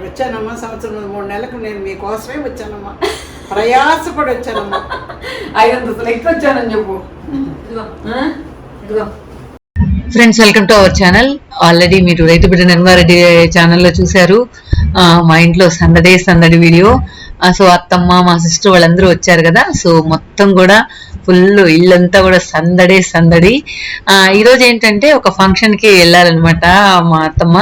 వచ్చానమ్మా సంవత్సరం 3 నెలలకు నేను మీకోసమే వచ్చానమ్మా, ప్రయాసపడి వచ్చానమ్మా. 500 ఎక్కువ వచ్చానని చెప్పు. Friends, welcome to our channel. Already మీరు రైతు బిడ్డ నిర్మారెడ్డి ఛానల్లో చూశారు మా ఇంట్లో సందడి వీడియో. సో అత్తమ్మ మా సిస్టర్ వాళ్ళందరూ వచ్చారు కదా. సో మొత్తం కూడా ఫుల్ ఇల్లంతా కూడా సందడి. ఈరోజు ఏంటంటే ఒక ఫంక్షన్కి వెళ్ళాలన్నమాట మా అత్తమ్మ.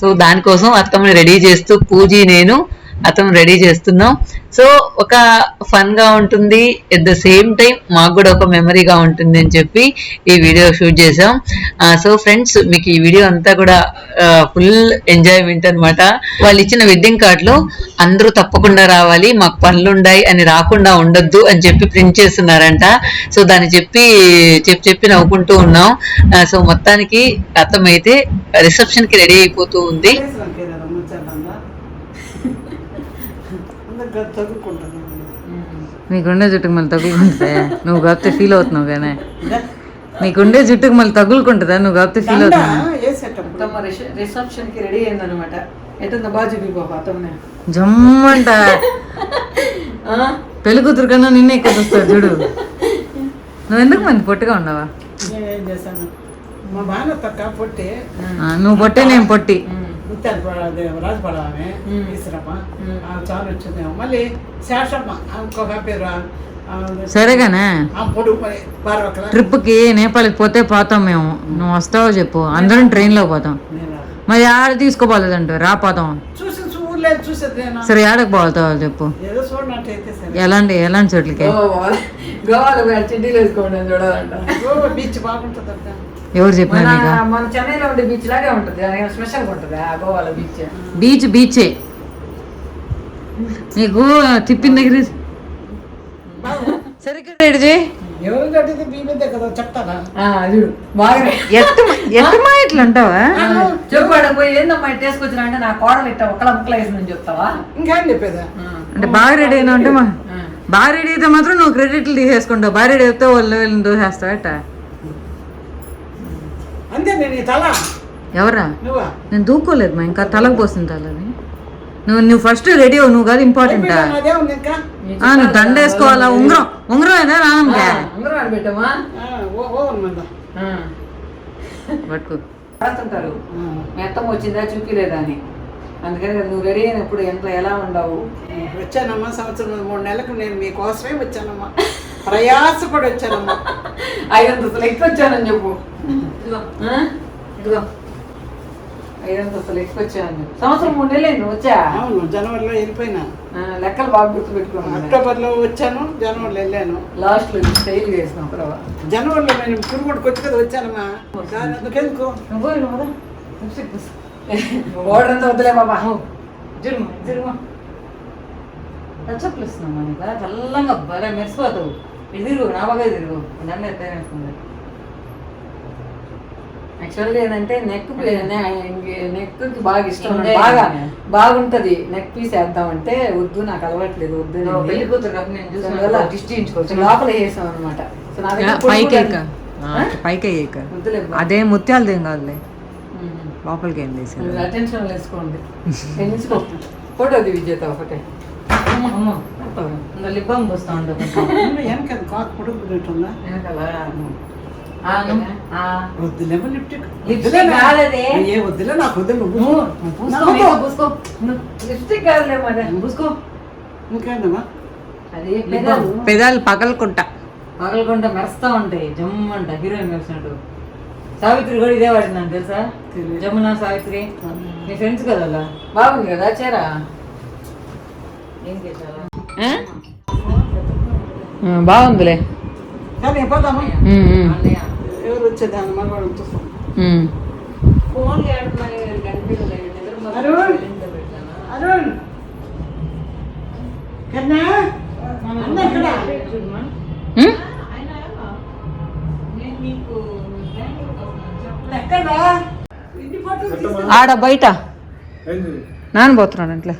సో దానికోసం అత్తమ్మని రెడీ చేస్తూ పూజీ నేను అతను రెడీ చేస్తున్నాం. సో ఒక ఫన్ గా ఉంటుంది, ఎట్ ద సేమ్ టైం మాకు కూడా ఒక మెమరీగా ఉంటుంది అని చెప్పి ఈ వీడియో షూట్ చేసాం. సో ఫ్రెండ్స్, మీకు ఈ వీడియో అంతా కూడా ఫుల్ ఎంజాయ్మెంట్ అనమాట. వాళ్ళు ఇచ్చిన వెడ్డింగ్ కార్డ్ లో అందరూ తప్పకుండా రావాలి, మాకు పనులు ఉన్నాయి అని రాకుండా ఉండొద్దు అని చెప్పి ప్రింట్ చేస్తున్నారంట. సో దాన్ని చెప్పి నవ్వుకుంటూ ఉన్నాం. సో మొత్తానికి అత్తమైతే రిసెప్షన్ కి రెడీ అయిపోతూ ఉంది. నీకుండే జుట్టుకు మళ్ళీ తగులుకుంటుందా? నువ్వు కాకపోతే ఫీల్ అవుతున్నావు కానీ నీకుండే జుట్టుకు మళ్ళీ తగులుకుంటుందా? నువ్వు కాకపోతే ఫీల్ అవుతున్నావు. రిసెప్షన్ కి రెడీ అయిందనమాట. ఎట్టుందా బాగా చూపిపోతాం జమ్మంట. పెళ్లి కూతురు కన్నా నిన్నే ఎక్కువ చూస్తాడు చూడు. నువ్వు ఎందుకు మంది పొట్టిగా ఉండవా? నువ్వు పొట్టే నేను పొట్టి. రాజపడమే తీసురమ్మా చాలా వచ్చిందేమో. మళ్ళీ శేషమ్మ ఇంకొక పేరు సరేగానే. ట్రిప్కి నేపాల్కి పోతే పోతాం మేము. నువ్వు వస్తావో చెప్పు, అందరం ట్రైన్లో పోతాం. మరి ఆడ తీసుకోపోలేదంట రాపోతాం. సరే ఆడకు పోతావు చెప్పు. ఎలాంటి చోట్లకి? బీచ్ బాగుంటుంది. ఎవరు చెప్పినారు? మన చెన్నైలో ఉండే బీచ్ లాగే ఉంటుంది, స్పెషల్ గా ఉంటుంది గోవాలో బీచ్. బీచే నీకు తిప్పిన దగ్గర సరిగ్గా రెడీ చేయి. ఎట్టమా ఇట్లా ఉంటావా? చెప్పాడు పోయి ఏందమ్మా తీసుకొచ్చినా అంటే నా కోడలు ఇట్ట ఒకళ్ళ ముక్కలు వేసిందని చెప్తావా? ఇంకేం చెప్పేదా? అంటే బాగా రెడీ అయినా అంటే బాగా రెడీ అయితే మాత్రం నువ్వు క్రెడిట్లు తీసేసుకుంటావు. బాగా రెడీ అయితే వాళ్ళు దూసేస్తావు అట్ట. అంతే. నేను తల ఎవరా? నేను దూకోలేదు మా, ఇంకా తలకు పోసింది తలని. నువ్వు ఫస్ట్ రెడీ అవ్వు. నువ్వు కాదు ఇంపార్టెంటా? నువ్వు దండ వేసుకోవాలా? ఉంగరం అయినా రానమ్మా పెట్టామా పట్టుకుంటారు. మెత్తం వచ్చిందా చూపిలేదా అని. అందుకని నువ్వు రెడీ అయినప్పుడు ఎంత ఎలా ఉండవు. వచ్చానమ్మా సంవత్సరం 3 నెలలకు నేను మీకోసమే వచ్చానమ్మా, ప్రయాసపడి వచ్చానమ్మా. 500 ఎక్కువ వచ్చానని చెప్పు. ఇదిగో 500 ఎక్కువ వచ్చాను. సంవత్సరం 3 నెలలు వచ్చా. అవును, జనవరిలో వెళ్ళిపోయినా. లెక్కలు బాగా గుర్తు పెట్టుకున్నాను. అక్టోబర్లో వచ్చాను, జనవరిలో వెళ్ళాను. లాస్ట్ లో స్టైల్ వేసినాం తర్వాత. జనవరిలో నేను పురుగుడు కొట్టి కదా వచ్చానమ్మా. అందుకెందుకు ఓడర్ అంతా వద్దులే బాబా. జరుమా చెప్పులు ఇస్తున్నామ్మా. నీకు చల్లంగా బాగా మెరిసిపోతావు. ఎదురు నా బాగా ఎదురు నన్ను ఎత్తేస్తుంది. యాక్చువల్గా ఏంటంటే నెక్కి బాగా ఇష్టం, బాగుంటది. నెక్ పీస్ వేద్దామంటే వద్దు, నాకు అలవాట్లేదు, వద్దు. పెళ్లి కూతురు డిస్టించుకోవచ్చు లోపల వేసాం అనమాట. వద్దులే అదే ముత్యాలది ఏం కాదులే, లోపలికి ఏం చేసి అటెన్షన్ వేసుకోండి. ఫోటో ది విజేత ఒకటే లిబ్బం పోస్తా ఉంటుంది. వెనకాల కాకు పొడుగుంటుందా? వద్దులే నాకు లిప్స్టిక్ కాదులే మరి పూసుకో. ఇంకేందమ్మా? అది పెదాలు పగలకుంటా మెరుస్తా ఉంటాయి. జమ్మంట హీరోయిన్ మెరిసినట్టు. సావిత్రి కూడా ఇదే వాడిందని తెలుసా? జమున సావిత్రి నీ ఫ్రెండ్స్ కదా. అలా బాగుంది కదా చేరా. ఏం చేసారా? బాగుందిలే. ఎవరు వచ్చేదాన్ని మనవాడు అరుణ్ ఆడ బయట నాన్న పోతున్నాడు అంట్లే.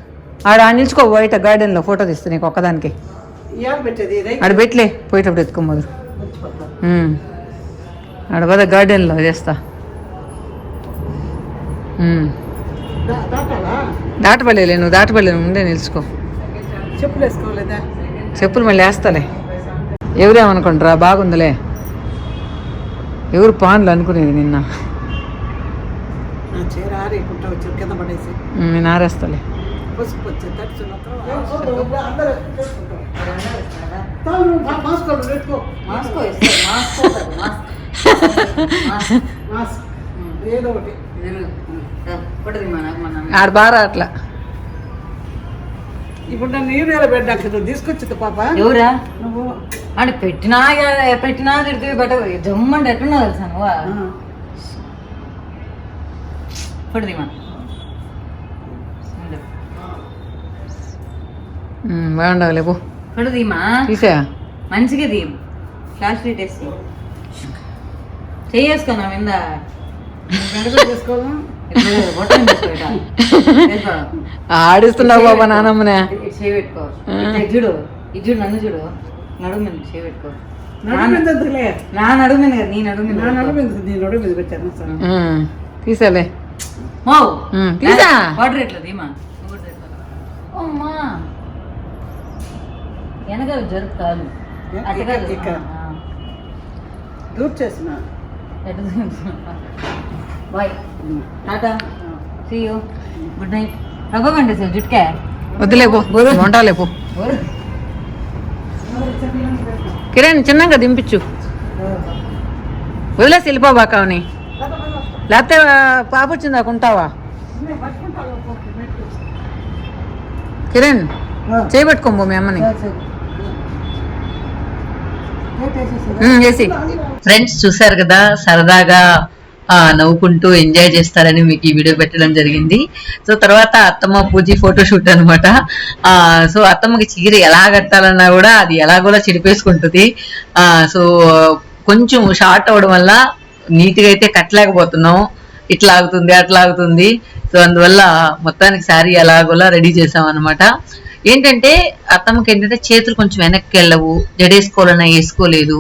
ఆడ నిల్చుకో బయట గార్డెన్ లో ఫోటో తీస్తా నీకు ఒక్కదానికి. ఆడ పెట్టలే పోయేటప్పుడు ఎత్తుకోమోదు. ఆడ పోదా గార్డెన్లో చేస్తా. దాటాలా? దాటపడేలే, నువ్వు దాటపడలే, నువ్వు ముందే నిలుచుకో. చెప్పులు వేసుకోలేదా? చెప్పులు మళ్ళీ వేస్తాలే. ఎవరేమనుకుంటారా, బాగుందిలే. ఎవరు పాన్లు అనుకునేది నిన్న. నా చీర ఆరేకుంటా వచ్చి కింద పడేసి నేను ఆరేస్తాలే. పసుపు వచ్చి తడిచిన ఏదో ఒకటి ఆడ బాగా అట్లా. ఇప్పుడు నన్ను నీరు ఎలా పెట్టాక తీసుకొచ్చింది పాప. ఎవరా నువ్వు? అంటే పెట్టినా తిడుతుంది బట్ జమ్మంటే ఎట్టున్నా తెలుసా నువ్వు. బాగుండవు లేపు పడుదీమా తీసా మంచిగా దీ ఫ్లాష్ లైట్ వేసి చేసుకున్నా మీద చేసుకోవాలా? ఆడిస్తున్నావు బాబా నానమ్మనే. చేపెట్టుకో చూడు ఇది చూడు నన్ను చూడు నడుము మీద చేపెట్టుకో నడుమెందుకులే? నా నడుము మీద కదా నీ నడుము మీద నా నడుమెందుకు? నీ నడుము మీద పెట్టాను సార్. తీసాలే. తీసా వాటర్ ఎట్లా దీమా అమ్మా వెనకాల జరుపుతాను ఇక్కడ దూర్ చేసిన bye tata see you good night రవ్వకండి సార్ జుట్కే వద్దులేపో వంటాలేపో. కిరణ్ చిన్నగా దింపించు, వదిలేసి వెళ్ళిపోబాకావని. లేకపోతే పాప వచ్చింది దాకుంటావా? కిరణ్ చేయబెట్టుకోబో మీ అమ్మని. చేసి ఫ్రెండ్స్ చూసారు కదా, సరదాగా నవ్వుకుంటూ ఎంజాయ్ చేస్తారని మీకు ఈ వీడియో పెట్టడం జరిగింది. సో తర్వాత అత్తమ్మ పూజీ ఫోటోషూట్ అనమాట. సో అత్తమ్మకి చీర ఎలా కట్టాలన్నా కూడా అది ఎలాగోలా చెడిపేసుకుంటుంది. సో కొంచెం షార్ట్ అవ్వడం వల్ల నీట్గా అయితే కట్టలేకపోతున్నాం, ఇట్లా ఆగుతుంది అట్లా ఆగుతుంది. సో అందువల్ల మొత్తానికి శారీ ఎలాగోలా రెడీ చేసాం అనమాట. ఏంటంటే అత్తమ్మకి ఏంటంటే చేతులు కొంచెం వెనక్కి వెళ్ళవు, జడేసుకోవాలన్నా వేసుకోలేదు,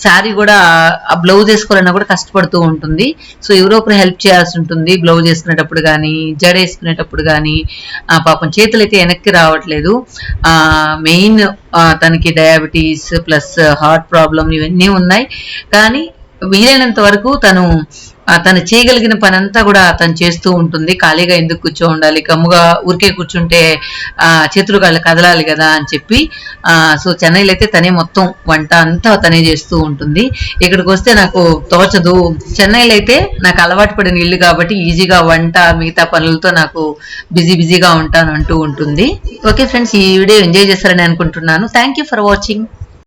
శారీ కూడా ఆ బ్లౌజ్ వేసుకోవాలన్నా కూడా కష్టపడుతూ ఉంటుంది. సో ఎవరో ఒకరు హెల్ప్ చేయాల్సి ఉంటుంది బ్లౌజ్ వేసుకునేటప్పుడు కానీ జడ వేసుకునేటప్పుడు కానీ. పాపం చేతులు అయితే వెనక్కి రావట్లేదు. మెయిన్ తనకి డయాబెటీస్ ప్లస్ హార్ట్ ప్రాబ్లం ఇవన్నీ ఉన్నాయి. కానీ వీలైనంత వరకు తను చేయగలిగిన పని అంతా కూడా తను చేస్తూ ఉంటుంది. ఖాళీగా ఎందుకు కూర్చో ఉండాలి, గమ్ముగా ఊరికే కూర్చుంటే చేతులు కాళ్ళు కదలాలి కదా అని చెప్పి సో చెన్నైలో అయితే తనే మొత్తం వంట అంతా తనే చేస్తూ ఉంటుంది. ఇక్కడికి వస్తే నాకు తోచదు. చెన్నైలో అయితే నాకు అలవాటు పడిన ఇల్లు కాబట్టి ఈజీగా వంట మిగతా పనులతో నాకు బిజీగా ఉంటాను అంటూ ఉంటుంది. ఓకే ఫ్రెండ్స్, ఈ వీడియో ఎంజాయ్ చేస్తారని అనుకుంటున్నాను. Thank you for watching.